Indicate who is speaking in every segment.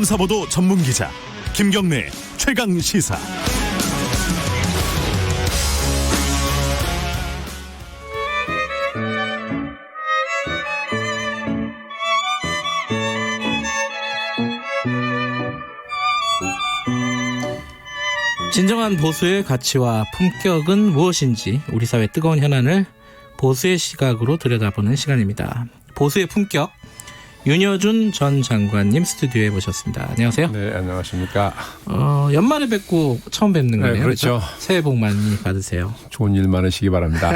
Speaker 1: 탐사보도 전문기자 김경래 최강시사.
Speaker 2: 진정한 보수의 가치와 품격은 무엇인지 우리 사회 뜨거운 현안을 보수의 시각으로 들여다보는 시간입니다. 보수의 품격, 윤여준 전 장관님 스튜디오에 모셨습니다. 안녕하세요.
Speaker 3: 네, 안녕하십니까.
Speaker 2: 연말에 뵙고 처음 뵙는 거네요.
Speaker 3: 네, 그렇죠.
Speaker 2: 새해 복 많이 받으세요.
Speaker 3: 좋은 일 많으시기 바랍니다.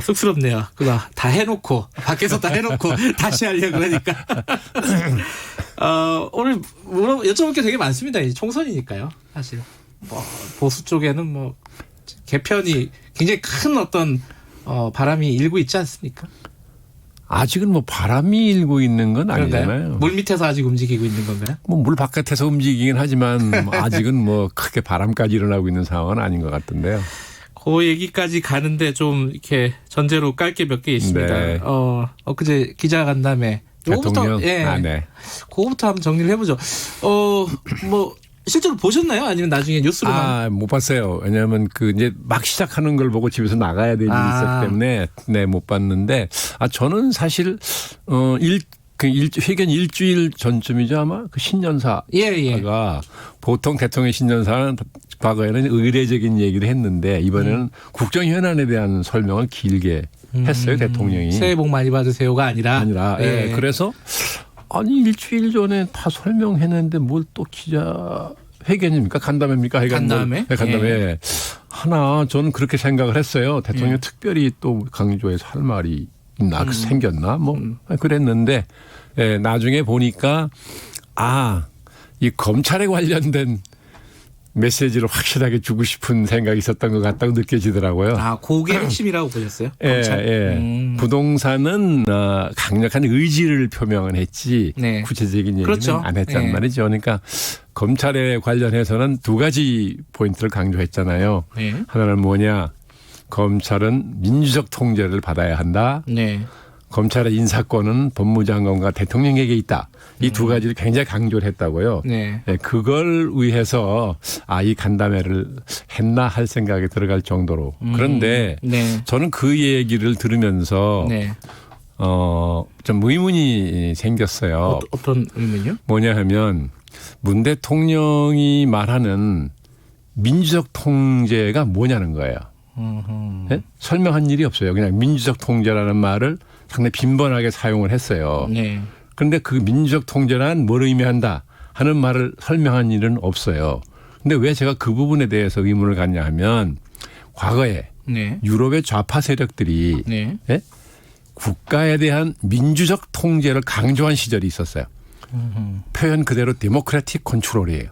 Speaker 2: 쑥스럽네요. 그거 다 해놓고 밖에서 다 해놓고 다시 하려고 그러니까. 오늘 여쭤볼 게 되게 많습니다. 이제 총선이니까요. 사실 뭐 보수 쪽에는 뭐 개편이 굉장히 큰 어떤 바람이 일고 있지 않습니까?
Speaker 3: 아직은 뭐 바람이 일고 있는 건 아니잖아요.
Speaker 2: 물 밑에서 아직 움직이고 있는 건가요?
Speaker 3: 뭐 물 바깥에서 움직이긴 하지만 아직은 뭐 크게 바람까지 일어나고 있는 상황은 아닌 것 같은데요.
Speaker 2: 그 얘기까지 가는데 좀 이렇게 전제로 깔게 몇 개 있습니다.
Speaker 3: 네.
Speaker 2: 엊그제 기자간담회.
Speaker 3: 대통령.
Speaker 2: 예.
Speaker 3: 네.
Speaker 2: 그거부터 한번 정리를 해보죠. 뭐 실제로 보셨나요? 아니면 나중에 뉴스로만?
Speaker 3: 못 봤어요. 왜냐하면 이제 막 시작하는 걸 보고 집에서 나가야 될 일이 있었기 때문에 못 봤는데 저는 사실 회견 일주일 전쯤이죠 아마 그 신년사가 보통 대통령 신년사는 과거에는 의례적인 얘기를 했는데 이번에는 국정 현안에 대한 설명을 길게 했어요 대통령이.
Speaker 2: 새해 복 많이 받으세요가 아니라.
Speaker 3: 예. 그래서 일주일 전에 다 설명했는데 뭘 또 기자 회견입니까? 간담회입니까?
Speaker 2: 간담회?
Speaker 3: 네, 간담회.
Speaker 2: 예.
Speaker 3: 하나 저는 그렇게 생각을 했어요. 대통령 특별히 또 강조해서 할 말이 있나? 생겼나? 그랬는데 나중에 보니까 이 검찰에 관련된 메시지를 확실하게 주고 싶은 생각이 있었던 것 같다고 느껴지더라고요.
Speaker 2: 그게 핵심이라고 보셨어요?
Speaker 3: 예. 부동산은 강력한 의지를 표명은 했지 구체적인 얘기는
Speaker 2: 그렇죠.
Speaker 3: 안 했단 말이죠. 그러니까 검찰에 관련해서는 두 가지 포인트를 강조했잖아요. 하나는 뭐냐. 검찰은 민주적 통제를 받아야 한다. 검찰의 인사권은 법무장관과 대통령에게 있다. 이 두 가지를 굉장히 강조를 했다고요. 그걸 위해서 이 간담회를 했나 할 생각이 들어갈 정도로. 그런데 저는 그 얘기를 들으면서 좀 의문이 생겼어요.
Speaker 2: 어떤 의문이요?
Speaker 3: 뭐냐 하면 문 대통령이 말하는 민주적 통제가 뭐냐는 거예요. 네? 설명한 일이 없어요. 그냥 민주적 통제라는 말을 상당히 빈번하게 사용을 했어요. 그런데 그 민주적 통제란 뭘 의미한다 하는 말을 설명한 일은 없어요. 그런데 왜 제가 그 부분에 대해서 의문을 갖냐 하면 과거에 유럽의 좌파 세력들이 국가에 대한 민주적 통제를 강조한 시절이 있었어요. 표현 그대로 데모크래틱 컨트롤이에요.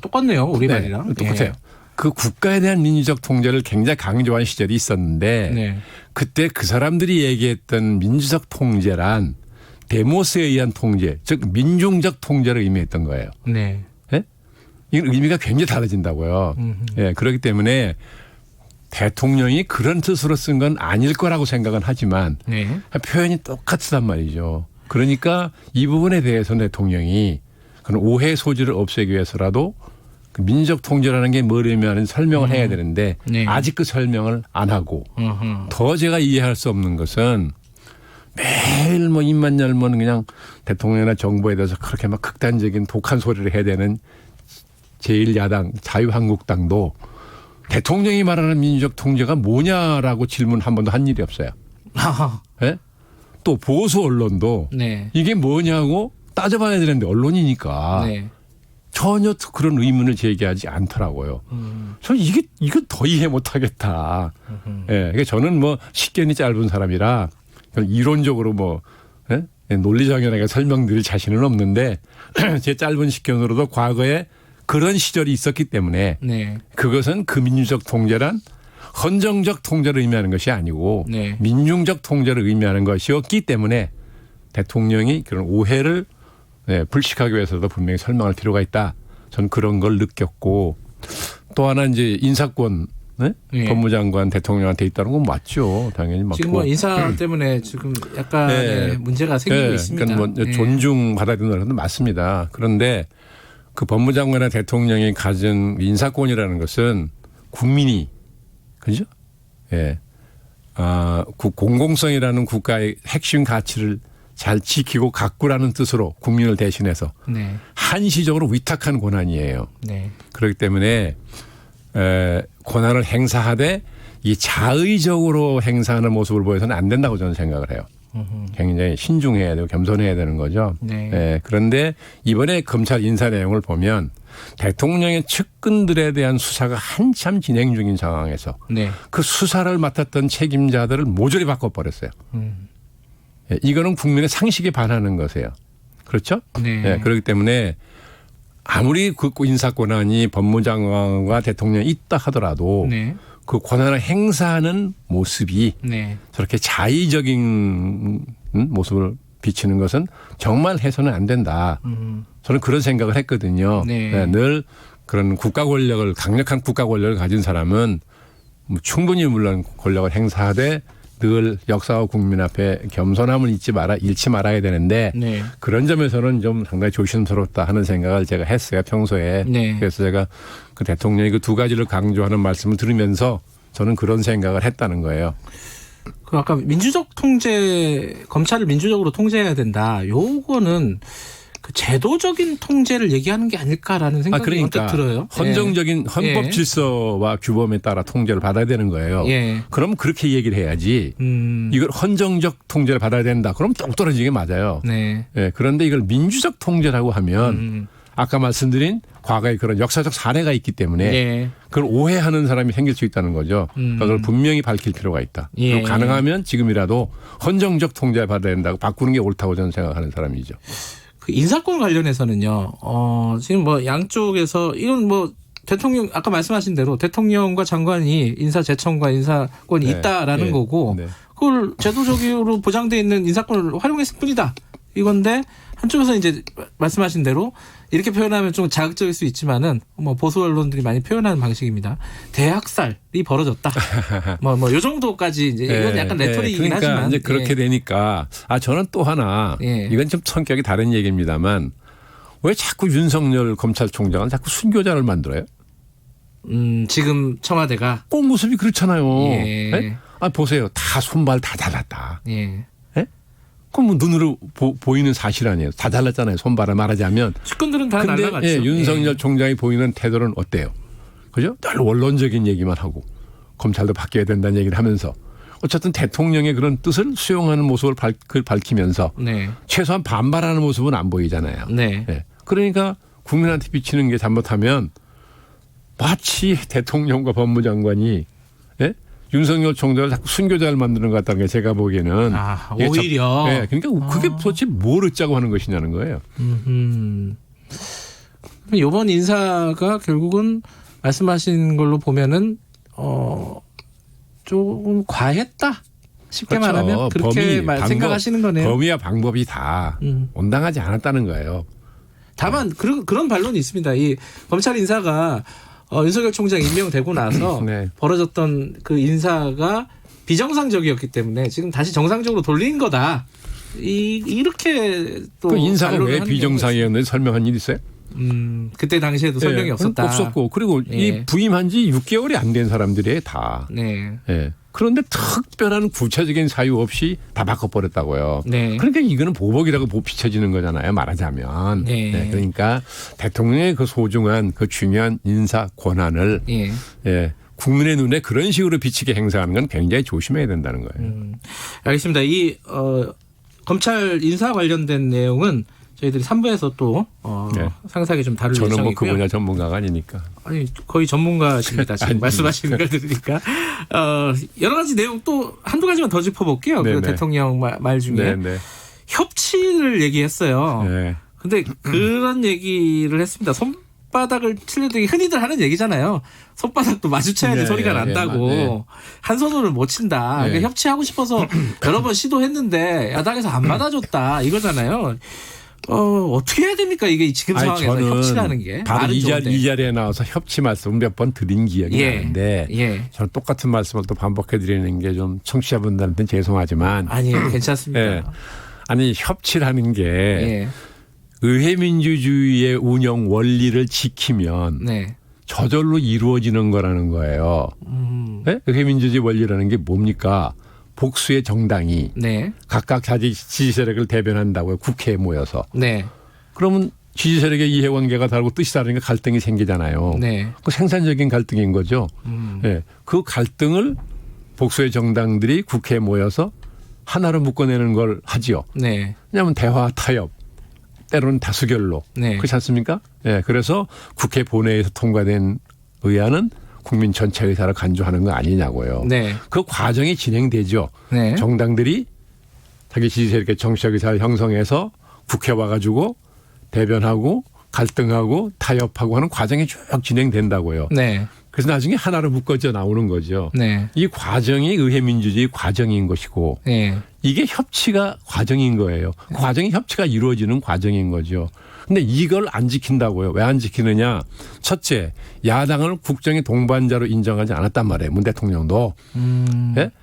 Speaker 2: 똑같네요. 우리 말이랑.
Speaker 3: 똑같아요. 그 국가에 대한 민주적 통제를 굉장히 강조한 시절이 있었는데 그때 그 사람들이 얘기했던 민주적 통제란 데모스에 의한 통제, 즉 민중적 통제를 의미했던 거예요. 이건 의미가 굉장히 달라진다고요. 그렇기 때문에 대통령이 그런 뜻으로 쓴 건 아닐 거라고 생각은 하지만 표현이 똑같단 말이죠. 그러니까 이 부분에 대해서 대통령이 그런 오해 소지를 없애기 위해서라도 그 민주적 통제라는 게 뭘 의미하는지 설명을 해야 되는데 아직 그 설명을 안 하고 더 제가 이해할 수 없는 것은 매일 입만 열면 그냥 대통령이나 정부에 대해서 그렇게 막 극단적인 독한 소리를 해야 되는 제1야당 자유한국당도 대통령이 말하는 민주적 통제가 뭐냐라고 질문 한 번도 한 일이 없어요. 또 보수 언론도 이게 뭐냐고 따져봐야 되는데 언론이니까 전혀 그런 의문을 제기하지 않더라고요. 저는 이거 더 이해 못하겠다. 그러니까 저는 식견이 짧은 사람이라 이론적으로 논리정연하게 설명드릴 자신은 없는데 제 짧은 식견으로도 과거에 그런 시절이 있었기 때문에 그것은 그 민주적 통제란 헌정적 통제를 의미하는 것이 아니고 민중적 통제를 의미하는 것이었기 때문에 대통령이 그런 오해를 불식하기 위해서도 분명히 설명할 필요가 있다. 저는 그런 걸 느꼈고 또 하나 이제 인사권 네?
Speaker 2: 예.
Speaker 3: 법무장관 대통령한테 있다는 건 맞죠. 당연히 맞고.
Speaker 2: 지금 뭐 인사 때문에 지금 약간의 문제가 생기고 있습니다.
Speaker 3: 그러니까 뭐 존중받아야 된다는 건 맞습니다. 그런데 그 법무장관이나 대통령이 가진 인사권이라는 것은 국민이 그죠? 예. 공공성이라는 국가의 핵심 가치를 잘 지키고 가꾸라는 뜻으로 국민을 대신해서
Speaker 2: 네.
Speaker 3: 한시적으로 위탁한 권한이에요.
Speaker 2: 네.
Speaker 3: 그렇기 때문에 권한을 행사하되 이 자의적으로 행사하는 모습을 보여서는 안 된다고 저는 생각을 해요. 굉장히 신중해야 되고 겸손해야 되는 거죠.
Speaker 2: 네.
Speaker 3: 그런데 이번에 검찰 인사 내용을 보면 대통령의 측근들에 대한 수사가 한참 진행 중인 상황에서
Speaker 2: 네.
Speaker 3: 그 수사를 맡았던 책임자들을 모조리 바꿔버렸어요. 이거는 국민의 상식에 반하는 것이에요. 그렇죠?
Speaker 2: 네.
Speaker 3: 그렇기 때문에 아무리 그 인사 권한이 법무장관과 대통령이 있다 하더라도
Speaker 2: 네.
Speaker 3: 그 권한을 행사하는 모습이
Speaker 2: 네.
Speaker 3: 저렇게 자의적인 모습을 비치는 것은 정말 해서는 안 된다. 저는 그런 생각을 했거든요.
Speaker 2: 네.
Speaker 3: 늘 그런 국가 권력을 강력한 국가 권력을 가진 사람은 뭐 충분히 물론 권력을 행사하되 늘 역사와 국민 앞에 겸손함을 잃지 말아야 되는데
Speaker 2: 네.
Speaker 3: 그런 점에서는 좀 상당히 조심스럽다 하는 생각을 제가 했어요. 평소에.
Speaker 2: 네.
Speaker 3: 그래서 제가 그 대통령이 그 두 가지를 강조하는 말씀을 들으면서 저는 그런 생각을 했다는 거예요.
Speaker 2: 그 아까 민주적 통제, 검찰을 민주적으로 통제해야 된다. 요거는 그 제도적인 통제를 얘기하는 게 아닐까라는 생각이
Speaker 3: 그러니까
Speaker 2: 언뜻 들어요.
Speaker 3: 헌정적인 헌법
Speaker 2: 예.
Speaker 3: 질서와 규범에 따라 통제를 받아야 되는 거예요.
Speaker 2: 예.
Speaker 3: 그럼 그렇게 얘기를 해야지. 이걸 헌정적 통제를 받아야 된다. 그럼 똑 떨어지게 맞아요.
Speaker 2: 네.
Speaker 3: 예, 그런데 이걸 민주적 통제라고 하면 아까 말씀드린 과거에 그런 역사적 사례가 있기 때문에
Speaker 2: 네.
Speaker 3: 그걸 오해하는 사람이 생길 수 있다는 거죠. 그걸 분명히 밝힐 필요가 있다.
Speaker 2: 예.
Speaker 3: 그리고 가능하면 지금이라도 헌정적 통제를 받아야 된다고 바꾸는 게 옳다고 저는 생각하는 사람이죠.
Speaker 2: 그 인사권 관련해서는요. 지금 뭐 양쪽에서 이건 뭐 대통령 아까 말씀하신 대로 대통령과 장관이 인사 제청과 인사권이
Speaker 3: 네.
Speaker 2: 있다라는
Speaker 3: 네.
Speaker 2: 거고
Speaker 3: 네.
Speaker 2: 그걸 제도적으로 보장돼 있는 인사권을 활용했을 뿐이다. 이건데 한쪽에서 이제 말씀하신 대로 이렇게 표현하면 좀 자극적일 수 있지만은 뭐 보수 언론들이 많이 표현하는 방식입니다. 대학살이 벌어졌다. 요 정도까지 이제 이건 약간 레토릭이긴
Speaker 3: 그러니까
Speaker 2: 하지만
Speaker 3: 이제 그렇게
Speaker 2: 예.
Speaker 3: 되니까 저는 또 하나
Speaker 2: 예.
Speaker 3: 이건 좀 성격이 다른 얘기입니다만 왜 자꾸 윤석열 검찰총장은 자꾸 순교자를 만들어요?
Speaker 2: 지금 청와대가
Speaker 3: 꼭 모습이 그렇잖아요.
Speaker 2: 예.
Speaker 3: 네? 보세요. 다 손발 다 잘랐다.
Speaker 2: 예.
Speaker 3: 그럼 뭐 눈으로 보이는 사실 아니에요. 다 잘랐잖아요. 손발을 말하자면.
Speaker 2: 측근들은 다
Speaker 3: 근데
Speaker 2: 날라갔죠.
Speaker 3: 윤석열 총장이 보이는 태도는 어때요? 그죠? 늘 원론적인 얘기만 하고 검찰도 바뀌어야 된다는 얘기를 하면서 어쨌든 대통령의 그런 뜻을 수용하는 모습을 밝히면서
Speaker 2: 네.
Speaker 3: 최소한 반발하는 모습은 안 보이잖아요.
Speaker 2: 네.
Speaker 3: 예. 그러니까 국민한테 비치는 게 잘못하면 마치 대통령과 법무장관이 예? 윤석열 총장을 자꾸 순교자를 만드는 것 같다는 게 제가 보기에는
Speaker 2: 오히려.
Speaker 3: 예, 그러니까 그게 도대체 뭘 어쩌고 하는 것이냐는 거예요.
Speaker 2: 이번 인사가 결국은 말씀하신 걸로 보면은 조금 과했다. 쉽게
Speaker 3: 그렇죠.
Speaker 2: 말하면 그렇게 생각하시는 거네요.
Speaker 3: 범위와 방법이 다 온당하지 않았다는 거예요.
Speaker 2: 다만 그런 반론이 있습니다. 이 검찰 인사가 윤석열 총장 임명되고 나서
Speaker 3: 네.
Speaker 2: 벌어졌던 그 인사가 비정상적이었기 때문에 지금 다시 정상적으로 돌린 거다. 이렇게 또
Speaker 3: 그 인사가
Speaker 2: 반론을
Speaker 3: 왜
Speaker 2: 하는
Speaker 3: 비정상이었는지 설명한 일 있어요?
Speaker 2: 그때 당시에도 설명이 없었다.
Speaker 3: 없었고 그리고 이 부임한 지 6개월이 안 된 사람들이 다.
Speaker 2: 네.
Speaker 3: 예. 그런데 특별한 구체적인 사유 없이 다 바꿔버렸다고요.
Speaker 2: 네.
Speaker 3: 그러니까 이거는 보복이라고 비춰지는 거잖아요. 말하자면.
Speaker 2: 네.
Speaker 3: 네. 그러니까 대통령의 그 소중한 그 중요한 인사 권한을 예. 국민의 눈에 그런 식으로 비치게 행사하는 건 굉장히 조심해야 된다는 거예요.
Speaker 2: 알겠습니다. 이 검찰 인사 관련된 내용은 저희들이 3부에서 또
Speaker 3: 네.
Speaker 2: 상세하게 좀 다룰
Speaker 3: 저는 뭐
Speaker 2: 예정이고요.
Speaker 3: 그 분야 전문가가 아니니까.
Speaker 2: 아니 거의 전문가십니다. 지금 말씀하시는 걸 들으니까 여러 가지 내용 또 한두 가지만 더 짚어볼게요. 그 대통령 말 중에
Speaker 3: 네네.
Speaker 2: 협치를 얘기했어요.
Speaker 3: 네.
Speaker 2: 근데 그런 얘기를 했습니다. 손바닥을 칠려도 흔히들 하는 얘기잖아요. 손바닥도 마주쳐야지
Speaker 3: 네,
Speaker 2: 소리가 난다고.
Speaker 3: 네.
Speaker 2: 한 손으로 못 친다.
Speaker 3: 네.
Speaker 2: 그러니까 협치하고 싶어서 여러 번 시도했는데 야당에서 안 받아줬다. 이거잖아요. 어떻게 해야 됩니까? 이게 지금 상황에서 협치라는 게.
Speaker 3: 바로 이 자리에 나와서 협치 말씀을 몇 번 드린 기억이 나는데 저는 똑같은 말씀을 또 반복해 드리는 게 좀 청취자분들한테는 죄송하지만
Speaker 2: 아니에요. 괜찮습니다.
Speaker 3: 아니 협치라는 게 의회 민주주의의 운영 원리를 지키면 저절로 이루어지는 거라는 거예요. 의회 민주주의 원리라는 게 뭡니까? 복수의 정당이 각각 자기 지지 세력을 대변한다고요. 국회에 모여서. 그러면 지지 세력의 이해관계가 다르고 뜻이 다르니까 갈등이 생기잖아요. 그 생산적인 갈등인 거죠. 그 갈등을 복수의 정당들이 국회에 모여서 하나로 묶어내는 걸 하지요. 왜냐하면 대화 타협, 때로는 다수결로. 그렇지 않습니까? 그래서 국회 본회의에서 통과된 의안은 국민 전체 의사를 간주하는 거 아니냐고요. 그 과정이 진행되죠. 정당들이 자기 지지세력의 정치적 의사를 형성해서 국회 와가지고 대변하고 갈등하고 타협하고 하는 과정이 쭉 진행된다고요. 그래서 나중에 하나로 묶어져 나오는 거죠. 이 과정이 의회 민주주의 과정인 것이고 이게 협치가 과정인 거예요. 그 과정이 협치가 이루어지는 과정인 거죠. 근데 이걸 안 지킨다고요. 왜 안 지키느냐. 첫째, 야당을 국정의 동반자로 인정하지 않았단 말이에요. 문 대통령도.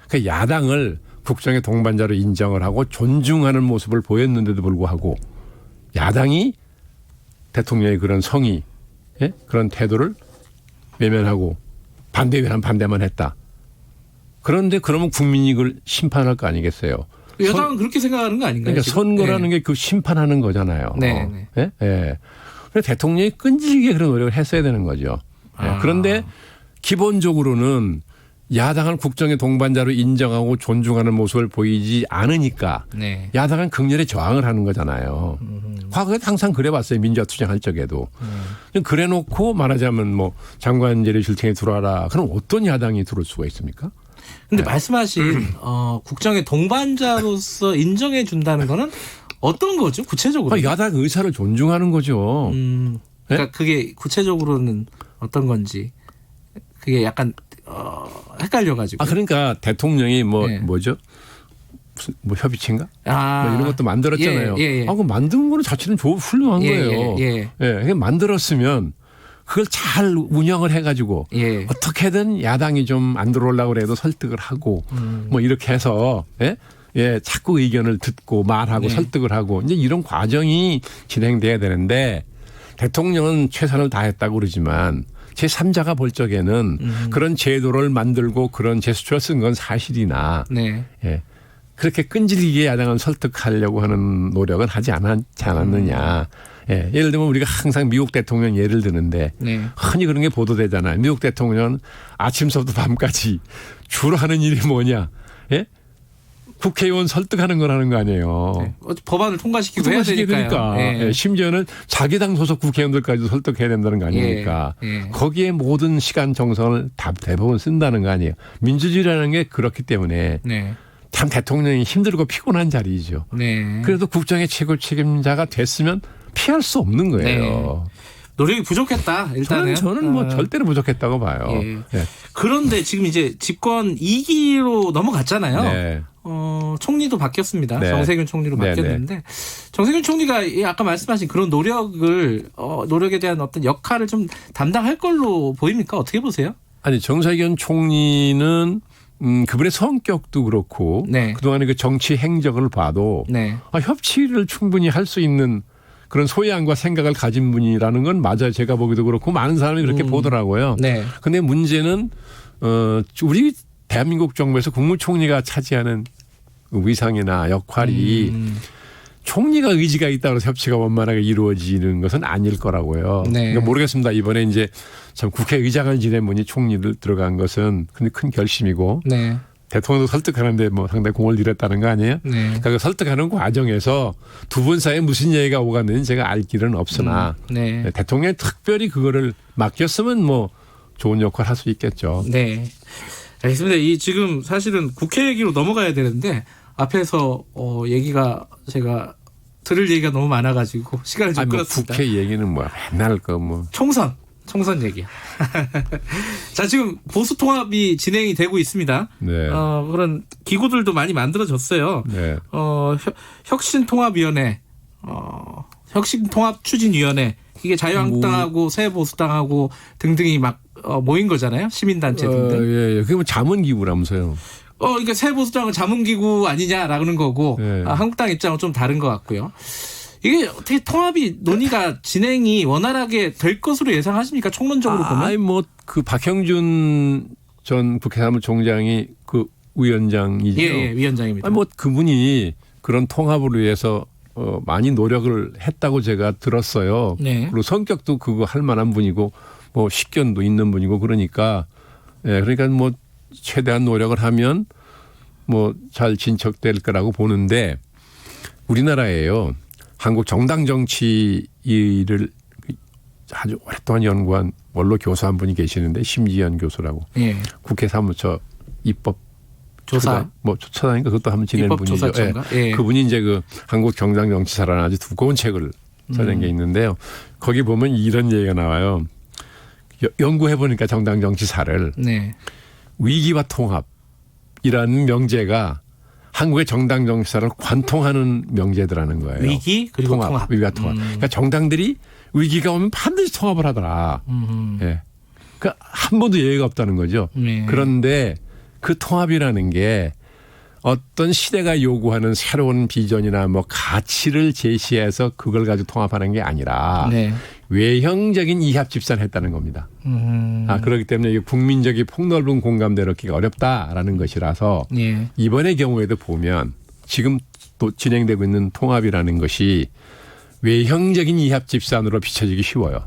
Speaker 3: 그 야당을 국정의 동반자로 인정을 하고 존중하는 모습을 보였는데도 불구하고 야당이 대통령의 그런 성의, 그런 태도를 외면하고 반대면 반대만 했다. 그런데 그러면 국민이 이걸 심판할 거 아니겠어요.
Speaker 2: 여당은 그렇게 생각하는 거 아닌가요?
Speaker 3: 그러니까 선거라는 게 그 심판하는 거잖아요. 그래서 대통령이 끈질기게 그런 노력을 했어야 되는 거죠. 그런데 기본적으로는 야당을 국정의 동반자로 인정하고 존중하는 모습을 보이지 않으니까 야당은 극렬히 저항을 하는 거잖아요. 과거에 항상 그래봤어요. 민주화 투쟁할 적에도. 그래놓고 말하자면 뭐 장관제리 실청에 들어와라. 그럼 어떤 야당이 들어올 수가 있습니까?
Speaker 2: 근데 말씀하신 국정의 동반자로서 인정해 준다는 거는 어떤 거죠? 구체적으로?
Speaker 3: 야당 의사를 존중하는 거죠.
Speaker 2: 그러니까 그게 구체적으로는 어떤 건지 그게 약간 헷갈려가지고.
Speaker 3: 그러니까 대통령이 뭐죠? 무슨 뭐 협의체인가? 뭐 이런 것도 만들었잖아요. 그 만든 거는 자체는 훌륭한 거예요. 그게 만들었으면 그걸 잘 운영을 해가지고 어떻게든 야당이 좀 안 들어오려고 해도 설득을 하고 뭐 이렇게 해서 자꾸 의견을 듣고 말하고 설득을 하고 이제 이런 과정이 진행돼야 되는데 대통령은 최선을 다했다고 그러지만 제3자가 볼 적에는 그런 제도를 만들고 그런 제스처를 쓴 건 사실이나 그렇게 끈질기게 야당을 설득하려고 하는 노력은 하지 않았느냐. 예를 들면 우리가 항상 미국 대통령 예를 드는데 흔히 그런 게 보도되잖아요. 미국 대통령은 아침서부터 밤까지 주로 하는 일이 뭐냐. 국회의원 설득하는 거라는 거 아니에요.
Speaker 2: 법안을 통과시키고 해야 되니까.
Speaker 3: 심지어는 자기 당 소속 국회의원들까지도 설득해야 된다는 거 아닙니까. 거기에 모든 시간 정성을 다 대부분 쓴다는 거 아니에요. 민주주의라는 게 그렇기 때문에 참 대통령이 힘들고 피곤한 자리이죠. 그래도 국정의 최고 책임자가 됐으면 피할 수 없는 거예요.
Speaker 2: 노력이 부족했다. 일단은
Speaker 3: 저는 뭐 절대로 부족했다고 봐요.
Speaker 2: 그런데 지금 이제 집권 2기로 넘어갔잖아요. 총리도 바뀌었습니다. 정세균 총리로 바뀌었는데 정세균 총리가 아까 말씀하신 그런 노력에 대한 어떤 역할을 좀 담당할 걸로 보입니까? 어떻게 보세요?
Speaker 3: 아니 정세균 총리는 그분의 성격도 그렇고 그동안의 그 정치 행적을 봐도 협치를 충분히 할 수 있는 그런 소양과 생각을 가진 분이라는 건 맞아요. 제가 보기도 그렇고 많은 사람이 그렇게 보더라고요. 그런데 문제는 우리 대한민국 정부에서 국무총리가 차지하는 위상이나 역할이 총리가 의지가 있다고 해서 협치가 원만하게 이루어지는 것은 아닐 거라고요. 그러니까 모르겠습니다. 이번에 이제 참 국회의장을 지낸 분이 총리를 들어간 것은 큰 결심이고 대통령도 설득하는데 뭐 상당히 공을 들였다는 거 아니에요? 그러니까 그 설득하는 과정에서 두 분 사이에 무슨 얘기가 오갔는지 제가 알 길은 없으나 대통령이 특별히 그거를 맡겼으면 뭐 좋은 역할 할 수 있겠죠.
Speaker 2: 알겠습니다. 이 지금 사실은 국회 얘기로 넘어가야 되는데 앞에서 얘기가 제가 들을 얘기가 너무 많아가지고 시간을 좀 끌었습니다.
Speaker 3: 국회 얘기는 뭐 맨날 총선 얘기야. 자, 지금 보수 통합이 진행이 되고 있습니다. 그런 기구들도 많이 만들어졌어요. 혁신통합위원회
Speaker 2: 혁신통합추진위원회 이게 자유한국당하고 새보수당하고 등등이 막 모인 거잖아요. 시민단체 등등.
Speaker 3: 예. 그게 뭐 자문기구라면서요.
Speaker 2: 그러니까 새보수당은 자문기구 아니냐라는 거고
Speaker 3: 예.
Speaker 2: 한국당 입장은 좀 다른 것 같고요. 이게 어떻게 통합이 논의가 진행이 원활하게 될 것으로 예상하십니까? 총론적으로 보면.
Speaker 3: 아니 그 박형준 전 국회 사무총장이 그 위원장이죠.
Speaker 2: 예, 위원장입니다.
Speaker 3: 아니 그분이 그런 통합을 위해서 많이 노력을 했다고 제가 들었어요.
Speaker 2: 네.
Speaker 3: 그리고 성격도 그거 할 만한 분이고 뭐 식견도 있는 분이고 그러니까 그러니까 뭐 최대한 노력을 하면 뭐 잘 진척될 거라고 보는데 우리나라에요. 한국 정당 정치를 아주 오랫동안 연구한 원로 교수 한 분이 계시는데 심지현 교수라고.
Speaker 2: 예.
Speaker 3: 국회 사무처 입법
Speaker 2: 조사
Speaker 3: 뭐 조사니까 그것도 한번 지낸 분이죠.
Speaker 2: 예.
Speaker 3: 그분이 이제 그 한국 정당 정치사라는 아주 두꺼운 책을 써낸 게 있는데요. 거기 보면 이런 얘기가 나와요. 연구해 보니까 정당 정치사를
Speaker 2: 네.
Speaker 3: 위기와 통합이라는 명제가 한국의 정당 정치사를 관통하는 명제더라는 거예요.
Speaker 2: 위기 그리고 통합.
Speaker 3: 위기와 통합. 그러니까 정당들이 위기가 오면 반드시 통합을 하더라. 예. 그러니까 한 번도 예외가 없다는 거죠.
Speaker 2: 네.
Speaker 3: 그런데 그 통합이라는 게 어떤 시대가 요구하는 새로운 비전이나 뭐 가치를 제시해서 그걸 가지고 통합하는 게 아니라
Speaker 2: 네.
Speaker 3: 외형적인 이합 집산했다는 겁니다. 그렇기 때문에 국민적인 폭넓은 공감대를 얻기가 어렵다라는 것이라서
Speaker 2: 예.
Speaker 3: 이번의 경우에도 보면 지금 또 진행되고 있는 통합이라는 것이 외형적인 이합 집산으로 비춰지기 쉬워요.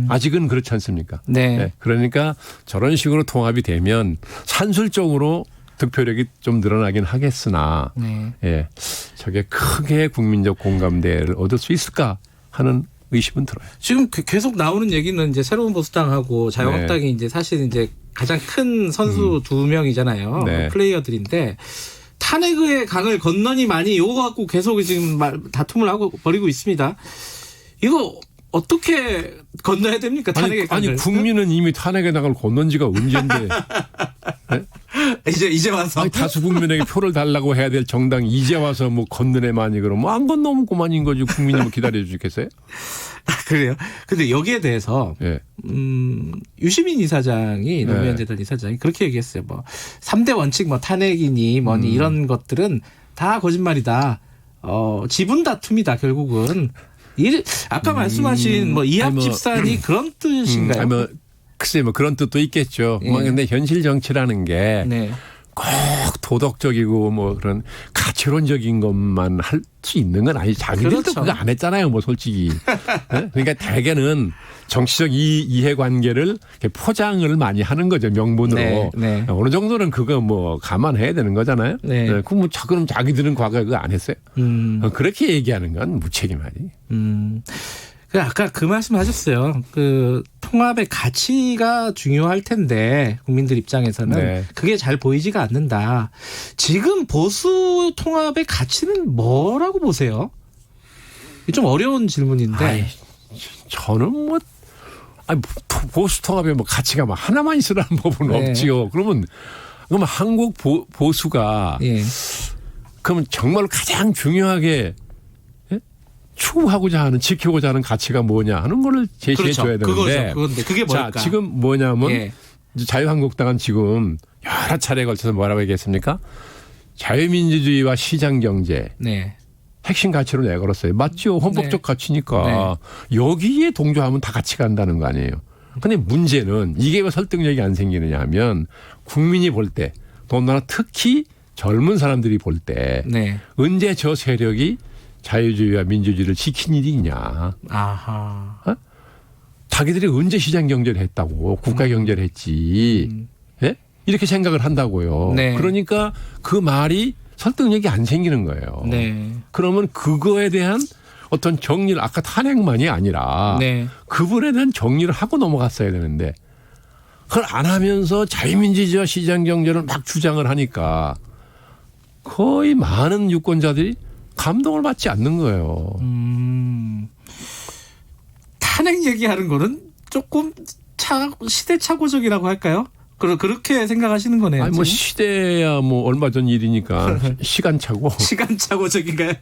Speaker 3: 아직은 그렇지 않습니까?
Speaker 2: 네.
Speaker 3: 그러니까 저런 식으로 통합이 되면 산술적으로 득표력이 좀 늘어나긴 하겠으나
Speaker 2: 네.
Speaker 3: 예, 저게 크게 국민적 공감대를 얻을 수 있을까 하는 의심은 들어요.
Speaker 2: 지금 계속 나오는 얘기는 이제 새로운 보수당하고 자유한국당이 이제 사실 이제 가장 큰 선수 두 명이잖아요.
Speaker 3: 네.
Speaker 2: 플레이어들인데 탄핵의 강을 건너니 많이 이거 갖고 계속 지금 다툼을 하고 벌이고 있습니다. 이거 어떻게 건너야 됩니까? 탄핵의 강을.
Speaker 3: 아니 국민은 이미 탄핵의 강을 건넌 지가 언젠데. 네?
Speaker 2: 이제 와서.
Speaker 3: 다수 국민에게 표를 달라고 해야 될 정당이 이제 와서 뭐 건너네만이 그러면 뭐 안 건너면 그만인 거지. 국민이 뭐 기다려 주겠어요?
Speaker 2: 그래요. 근데 여기에 대해서
Speaker 3: 예.
Speaker 2: 유시민 이사장이 노무현
Speaker 3: 네.
Speaker 2: 재단 이사장이 그렇게 얘기했어요. 뭐 3대 원칙 뭐 탄핵이니 뭐니 이런 것들은 다 거짓말이다. 지분 다툼이다 결국은. 아까 말씀하신 뭐 이합 집산이 그런 뜻인가요?
Speaker 3: 뭐 글쎄 뭐 그런 뜻도 있겠죠.
Speaker 2: 예.
Speaker 3: 근데 현실 정치라는 게
Speaker 2: 네.
Speaker 3: 꼭 도덕적이고 뭐 그런 가치론적인 것만 할 수 있는 건 아니지. 자기들도
Speaker 2: 그렇죠.
Speaker 3: 그거 안 했잖아요. 뭐 솔직히. 네? 그러니까 대개는 정치적 이해관계를 포장을 많이 하는 거죠. 명분으로.
Speaker 2: 네, 네.
Speaker 3: 어느 정도는 그거 뭐 감안해야 되는 거잖아요.
Speaker 2: 네.
Speaker 3: 그럼 그럼 자기들은 과거에 그거 안 했어요. 그렇게 얘기하는 건 무책임하지.
Speaker 2: 아까 그 말씀하셨어요. 그 통합의 가치가 중요할 텐데 국민들 입장에서는
Speaker 3: 네.
Speaker 2: 그게 잘 보이지가 않는다. 지금 보수 통합의 가치는 뭐라고 보세요? 좀 어려운 질문인데.
Speaker 3: 저는 뭐 보수 통합에 뭐 가치가 막 하나만 있으라는 법은
Speaker 2: 네.
Speaker 3: 없지요. 그러면 한국 보수가
Speaker 2: 예.
Speaker 3: 그러면 정말 가장 중요하게 추구하고자 하는 지키고자 하는 가치가 뭐냐 하는 거를 제시해 줘야 되는데.
Speaker 2: 그거죠. 그건데 그게 뭘까?
Speaker 3: 자, 지금 뭐냐면
Speaker 2: 예.
Speaker 3: 자유한국당은 지금 여러 차례에 걸쳐서 뭐라고 얘기했습니까? 자유민주주의와 시장경제.
Speaker 2: 네.
Speaker 3: 핵심 가치로 내걸었어요. 맞죠? 헌법적
Speaker 2: 네.
Speaker 3: 가치니까. 여기에 동조하면 다 같이 간다는 거 아니에요. 근데 문제는 이게 왜 설득력이 안 생기느냐 하면 국민이 볼 때 더군다나 특히 젊은 사람들이 볼 때
Speaker 2: 네.
Speaker 3: 언제 저 세력이 자유주의와 민주주의를 지킨 일이 있냐.
Speaker 2: 아하.
Speaker 3: 자기들이 언제 시장 경제를 했다고 국가 경제를 했지. 예? 이렇게 생각을 한다고요.
Speaker 2: 네.
Speaker 3: 그러니까 그 말이 설득력이 안 생기는 거예요.
Speaker 2: 네.
Speaker 3: 그러면 그거에 대한 어떤 정리를 아까 탄핵만이 아니라
Speaker 2: 네.
Speaker 3: 그분에 대한 정리를 하고 넘어갔어야 되는데 그걸 안 하면서 자유민주주의와 시장 경제를 막 주장을 하니까 거의 많은 유권자들이 감동을 받지 않는 거예요.
Speaker 2: 탄핵 얘기하는 거는 조금 시대착오적이라고 할까요? 그렇게 생각하시는 거네요.
Speaker 3: 아니 뭐 시대야 뭐 얼마 전 일이니까 시간차고.
Speaker 2: 시간착오적인가요?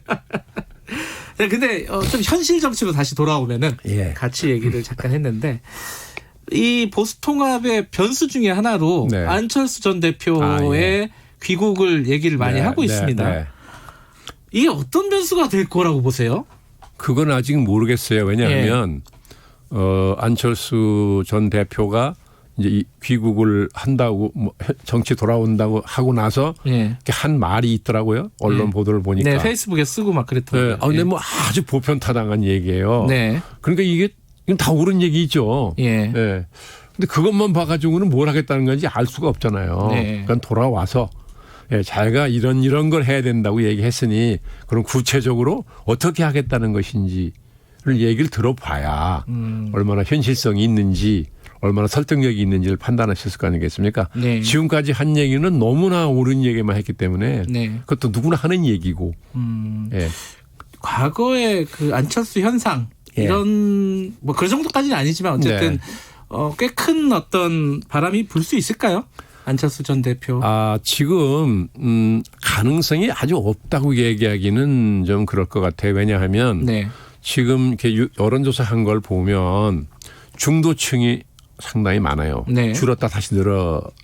Speaker 2: 근데 좀 현실 정치로 다시 돌아오면은
Speaker 3: 예.
Speaker 2: 같이 얘기를 잠깐 했는데 이 보수통합의 변수 중에 하나로
Speaker 3: 네.
Speaker 2: 안철수 전 대표의
Speaker 3: 예.
Speaker 2: 귀국을 얘기를 많이
Speaker 3: 네,
Speaker 2: 하고
Speaker 3: 네,
Speaker 2: 있습니다.
Speaker 3: 네.
Speaker 2: 이게 어떤 변수가 될 거라고 보세요?
Speaker 3: 그건 아직 모르겠어요. 왜냐하면 안철수 전 대표가 이제 이 귀국을 한다고 뭐 정치 돌아온다고 하고 나서 이렇게 한 말이 있더라고요. 언론 보도를 보니까.
Speaker 2: 네, 페이스북에 쓰고 막 그랬더라고요.
Speaker 3: 네. 근데 뭐 아주 보편타당한 얘기예요.
Speaker 2: 네.
Speaker 3: 그러니까 이건 다 옳은 얘기죠.
Speaker 2: 예.
Speaker 3: 네. 근데 그것만 봐가지고는 뭘 하겠다는 건지 알 수가 없잖아요.
Speaker 2: 네.
Speaker 3: 그러니까 돌아와서 자기가 이런 걸 해야 된다고 얘기했으니 그럼 구체적으로 어떻게 하겠다는 것인지를 얘기를 들어봐야 얼마나 현실성이 있는지 얼마나 설득력이 있는지를 판단하실 거 아니겠습니까?
Speaker 2: 네.
Speaker 3: 지금까지 한 얘기는 너무나 옳은 얘기만 했기 때문에
Speaker 2: 네.
Speaker 3: 그것도 누구나 하는 얘기고. 예.
Speaker 2: 과거의 그 안철수 현상
Speaker 3: 예.
Speaker 2: 이런 뭐 그 정도까지는 아니지만 어쨌든
Speaker 3: 네.
Speaker 2: 꽤 큰 어떤 바람이 불 수 있을까요? 안철수 전 대표.
Speaker 3: 지금 가능성이 아주 없다고 얘기하기는 좀 그럴 것 같아요. 왜냐하면
Speaker 2: 네.
Speaker 3: 지금 이렇게 여론조사한 걸 보면 중도층이 상당히 많아요.
Speaker 2: 네.
Speaker 3: 줄었다 다시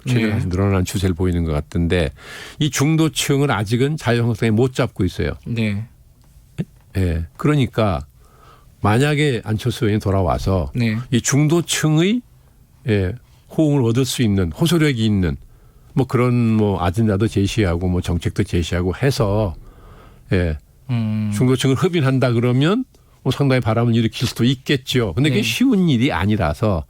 Speaker 3: 최근에 다시 늘어난 추세를 보이는 것 같은데 이 중도층을 아직은 자유한국당이 못 잡고 있어요.
Speaker 2: 네.
Speaker 3: 예. 그러니까 만약에 안철수 의원이 돌아와서
Speaker 2: 네.
Speaker 3: 이 중도층의 호응을 얻을 수 있는 호소력이 있는 뭐 그런 뭐 아젠다도 제시하고 뭐 정책도 제시하고 해서 중도층을 흡인한다 그러면 뭐 상당히 바람을 일으킬 수도 있겠죠. 근데 그게 쉬운 일이 아니라서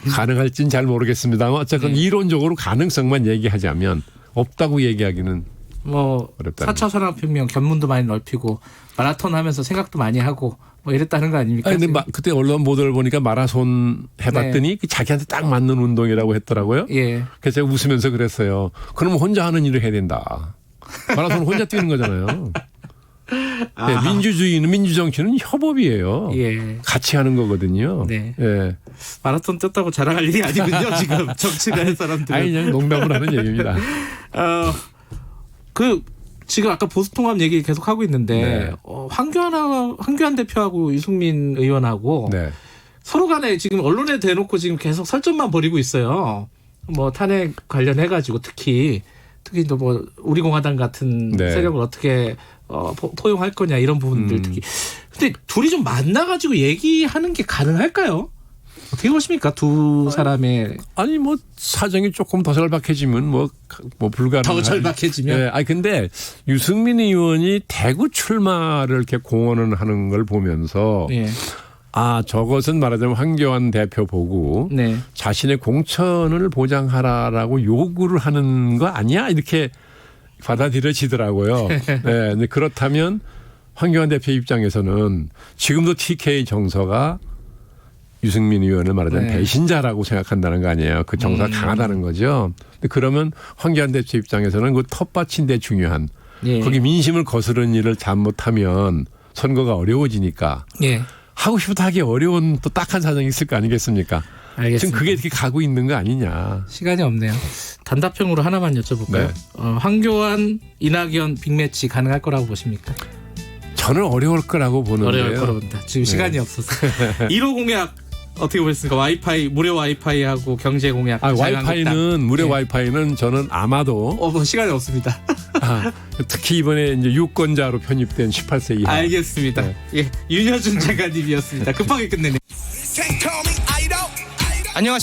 Speaker 3: 가능할지는 잘 모르겠습니다만 어쨌든 이론적으로 가능성만 얘기하자면 없다고 얘기하기는
Speaker 2: 뭐
Speaker 3: 어렵다는
Speaker 2: 4차 산업혁명 견문도 많이 넓히고 마라톤 하면서 생각도 많이 하고 뭐 이랬다는 거 아닙니까?
Speaker 3: 근데 그때 언론 보도를 보니까 마라손 해봤더니 자기한테 딱 맞는 운동이라고 했더라고요.
Speaker 2: 예.
Speaker 3: 그래서 제가 웃으면서 그랬어요. 그러면 혼자 하는 일을 해야 된다. 마라손은 혼자 뛰는 거잖아요. 민주주의는 민주정치는 협업이에요.
Speaker 2: 예.
Speaker 3: 같이 하는 거거든요.
Speaker 2: 네.
Speaker 3: 예.
Speaker 2: 마라톤 뛰었다고 자랑할 일이 아니군요. 지금 정치를 하는 사람들은.
Speaker 3: 아니 그냥 농담을 하는 얘기입니다.
Speaker 2: 지금 아까 보수통합 얘기 계속 하고 있는데 황교안 대표하고 유승민 의원하고 서로 간에 지금 언론에 대놓고 지금 계속 설전만 벌이고 있어요. 뭐 탄핵 관련해 가지고 특히 또 뭐 우리공화당 같은 세력을 어떻게 포용할 거냐 이런 부분들 특히. 근데 둘이 좀 만나 가지고 얘기하는 게 가능할까요? 어떻게 보십니까? 두 사람의
Speaker 3: 아니 뭐 사정이 조금 더 절박해지면 뭐 불가능.
Speaker 2: 더 절박해지면.
Speaker 3: 근데 유승민 의원이 대구 출마를 이렇게 공언을 하는 걸 보면서 저것은 말하자면 황교안 대표 보고 자신의 공천을 보장하라라고 요구를 하는 거 아니야? 이렇게 받아들여지더라고요. 근데 그렇다면 황교안 대표 입장에서는 지금도 TK 정서가 유승민 의원을 말하자면 배신자라고 생각한다는 거 아니에요. 그 정서가 강하다는 거죠. 근데 그러면 황교안 대표 입장에서는 그 텃밭인데 중요한 거기 민심을 거스르는 일을 잘못하면 선거가 어려워지니까 하고 싶어도 하기 어려운 또 딱한 사정이 있을 거 아니겠습니까?
Speaker 2: 알겠습니다.
Speaker 3: 지금 그게 이렇게 가고 있는 거 아니냐.
Speaker 2: 시간이 없네요. 단답형으로 하나만 여쭤볼까요? 황교안, 이낙연 빅매치 가능할 거라고 보십니까?
Speaker 3: 저는 어려울 거라고 보는데요.
Speaker 2: 어려울 거라고 본다. 지금 시간이 없어서. 1호 공약 어떻게 보셨습니까? 와이파이, 무료 와이파이하고 경제 공약.
Speaker 3: 와이파이는 무료 와이파이는 저는 아마도
Speaker 2: 뭐 시간이 없습니다.
Speaker 3: 특히 이번에 이제 유권자로 편입된 18세 이하.
Speaker 2: 알겠습니다. 윤여준 작가님이었습니다. 급하게 끝내네요.
Speaker 4: 안녕하십니까.